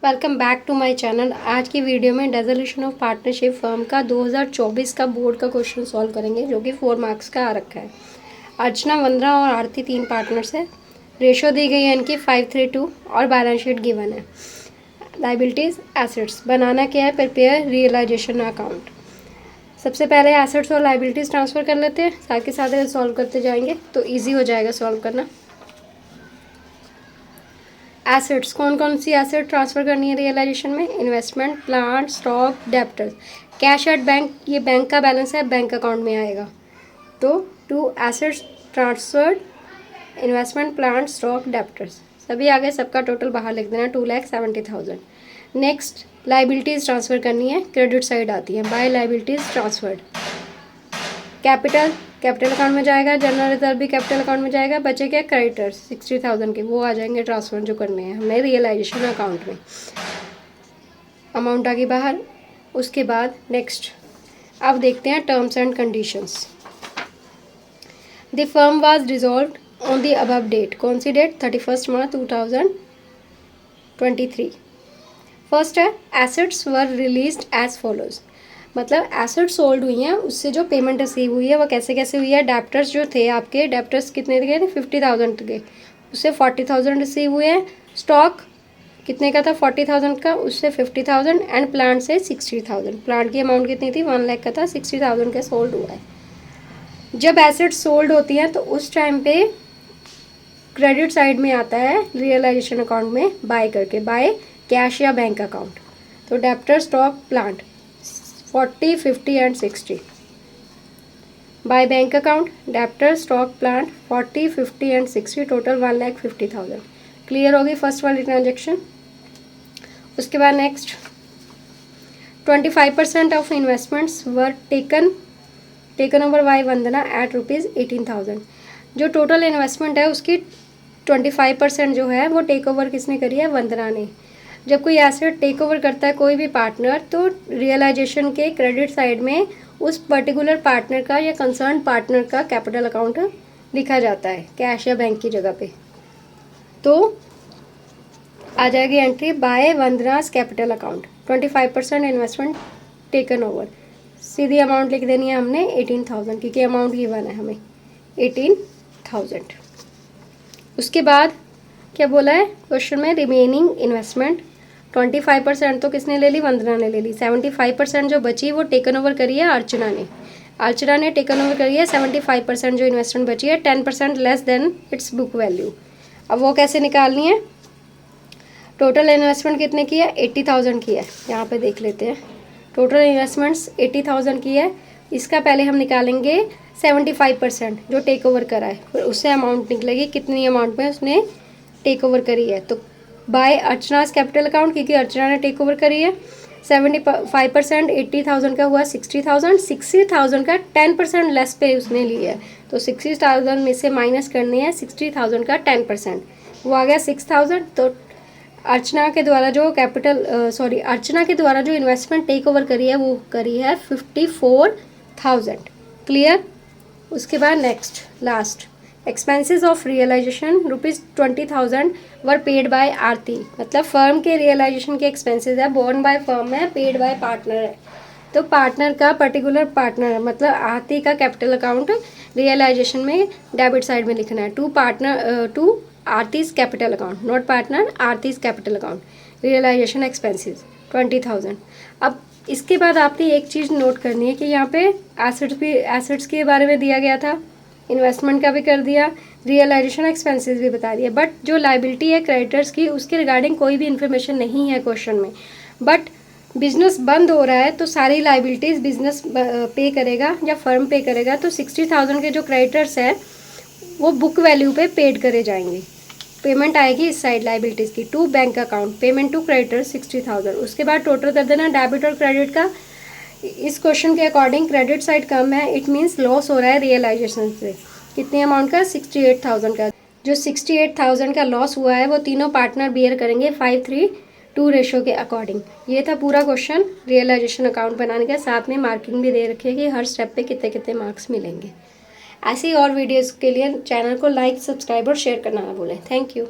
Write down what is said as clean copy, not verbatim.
Welcome back to my channel. आज की video में डिसोल्यूशन ऑफ पार्टनरशिप फर्म का 2024 का बोर्ड का क्वेश्चन सॉल्व करेंगे, जो कि 4 मार्क्स का आ रखा है। अर्चना, वंदना और आरती 3 पार्टनर्स है। रेशो दी गई है इनकी 5:3 और बैलेंस शीट गिवन है। लाइबिलिटीज़, एसेट्स बनाना क्या है, प्रिपेयर रियलाइजेशन अकाउंट। सबसे पहले एसेट्स और लाइबिलिटीज़ ट्रांसफ़र कर लेते हैं, साथ के साथ सॉल्व करते जाएंगे तो ईजी हो जाएगा सॉल्व करना। एसेट्स, कौन कौन सी एसेट ट्रांसफ़र करनी है रियलाइजेशन में? Investment, plant, stock, debtors. Cash at bank, ये बैंक का बैलेंस है, बैंक अकाउंट में आएगा। तो 2 assets transferred, investment, plant, stock, debtors सभी आ गए। सबका टोटल बाहर लिख देना 2,70,000। नेक्स्ट लाइबिलिटीज़ ट्रांसफ़र करनी है, क्रेडिट साइड आती है। By liabilities transferred. Capital account में जाएगा, जनरल रिजर्व भी कैपिटल अकाउंट में जाएगा। बचे क्या? क्रेडिटर्स 60,000 के, वो आ जाएंगे ट्रांसफर जो करने हैं हमें रियलाइजेशन अकाउंट में। अमाउंट आ गई बाहर। उसके बाद नेक्स्ट अब देखते हैं terms and conditions. The firm was dissolved on the above date. कौन सी डेट? 31 मार्च 2023। फर्स्ट है assets were released as follows, मतलब एसेट सोल्ड हुई हैं, उससे जो पेमेंट रिसीव हुई है वो कैसे कैसे हुई है। डेप्टर्स जो थे आपके, डेप्टर्स कितने के थे? 50,000 के, उससे 40,000 रिसीव हुए हैं। स्टॉक कितने का था? 40,000 का, उससे 50,000। एंड प्लांट से 60,000। प्लांट की अमाउंट कितनी थी? 1 लाख का था, 60,000 का सोल्ड हुआ है। जब एसेट सोल्ड होती हैं तो उस टाइम पे क्रेडिट साइड में आता है रियलाइजेशन अकाउंट में बाय करके, बाय कैश या बैंक अकाउंट। तो debtor, stock, plant 40, 50 and 60। By bank account, debtor, stock, plant 40, 50 and 60, total 1,50,000। Clear होगी फर्स्ट वाली ट्रांजेक्शन। उसके बाद next 25% of investments were taken over by Vandana at ₹18,000। जो टोटल इन्वेस्टमेंट है उसकी 25% जो है वो टेक ओवर किसने करी है? वंदना ने। जब कोई एसेट टेक ओवर करता है कोई भी पार्टनर, तो रियलाइजेशन के क्रेडिट साइड में उस पर्टिकुलर पार्टनर का या कंसर्न पार्टनर का कैपिटल अकाउंट लिखा जाता है, कैश या बैंक की जगह पे। तो आ जाएगी entry by Vandana's capital account, 25% investment taken over. सीधी अमाउंट लिख देनी है हमने 18,000, क्योंकि अमाउंट गिवन है हमें 18,000। उसके बाद क्या बोला है क्वेश्चन में? रिमेनिंग इन्वेस्टमेंट 25% तो किसने ले ली? वंदना ने ले ली। 75% जो बची वो टेकन ओवर करी है अर्चना ने। अर्चना ने टेकन ओवर करी है 75% जो इन्वेस्टमेंट बची है, 10% less than it's book value. अब वो कैसे निकालनी है? टोटल इन्वेस्टमेंट कितने की है? 80,000 की है। यहाँ पे देख लेते हैं, टोटल इन्वेस्टमेंट्स 80,000 की है। इसका पहले हम निकालेंगे 75% जो टेक ओवर करा है, फिर उससे अमाउंट निकलेगी कितनी अमाउंट में उसने टेक ओवर करी है। तो बाय अर्चनास कैपिटल अकाउंट, क्योंकि अर्चना ने टेक ओवर करी है। 75% 80,000 का हुआ 60,000। 60,000 का 10% लेस पे उसने लिया है, तो 60,000 में से माइनस करने हैं 60,000 का 10%, वो आ गया 6,000। तो अर्चना के द्वारा जो अर्चना के द्वारा जो इन्वेस्टमेंट टेक ओवर करी है वो करी है 54,000। क्लियर। उसके बाद next last expenses of realisation ₹20,000 were paid by Aarti, मतलब फर्म के रियलाइजेशन के एक्सपेंसेस है, बोर्न बाय फर्म है, पेड बाय पार्टनर है। तो पार्टनर का पर्टिकुलर पार्टनर मतलब आरती का कैपिटल अकाउंट रियलाइजेशन में डेबिट साइड में लिखना है। To Aarti's capital account, not partner, Aarti's capital account, realisation expenses 20,000। अब इसके बाद आपने एक चीज़ नोट करनी है कि यहाँ पे एसेट्स के बारे में दिया गया था, इन्वेस्टमेंट का भी कर दिया, रियलाइजेशन एक्सपेंसेस भी बता दिया, बट जो लाइबिलिटी है क्रेडिटर्स की उसके रिगार्डिंग कोई भी इन्फॉर्मेशन नहीं है क्वेश्चन में। बट बिजनेस बंद हो रहा है तो सारी लाइबिलिटीज़ बिजनेस पे करेगा या फर्म पे करेगा। तो 60,000 के जो क्रेडिटर्स हैं वो बुक वैल्यू पे पेड करे जाएंगे। पेमेंट आएगी इस साइड लाइबिलिटीज़ की, to bank account, payment to creditor 60,000। उसके बाद टोटल कर देना डेबिट और क्रेडिट का। इस क्वेश्चन के अकॉर्डिंग क्रेडिट साइड कम है, इट मीन्स लॉस हो रहा है रियलाइजेशन से। कितने अमाउंट का? 68,000 का। जो 68,000 का लॉस हुआ है वो तीनों पार्टनर बियर करेंगे 5:3 रेशो के अकॉर्डिंग। ये था पूरा क्वेश्चन रियलाइजेशन अकाउंट बनाने का। साथ में मार्किंग भी दे रखी है कि हर स्टेप पे कितने कितने मार्क्स मिलेंगे। ऐसी और वीडियोज़ के लिए चैनल को लाइक, सब्सक्राइब और शेयर करना ना भूलें। Thank you.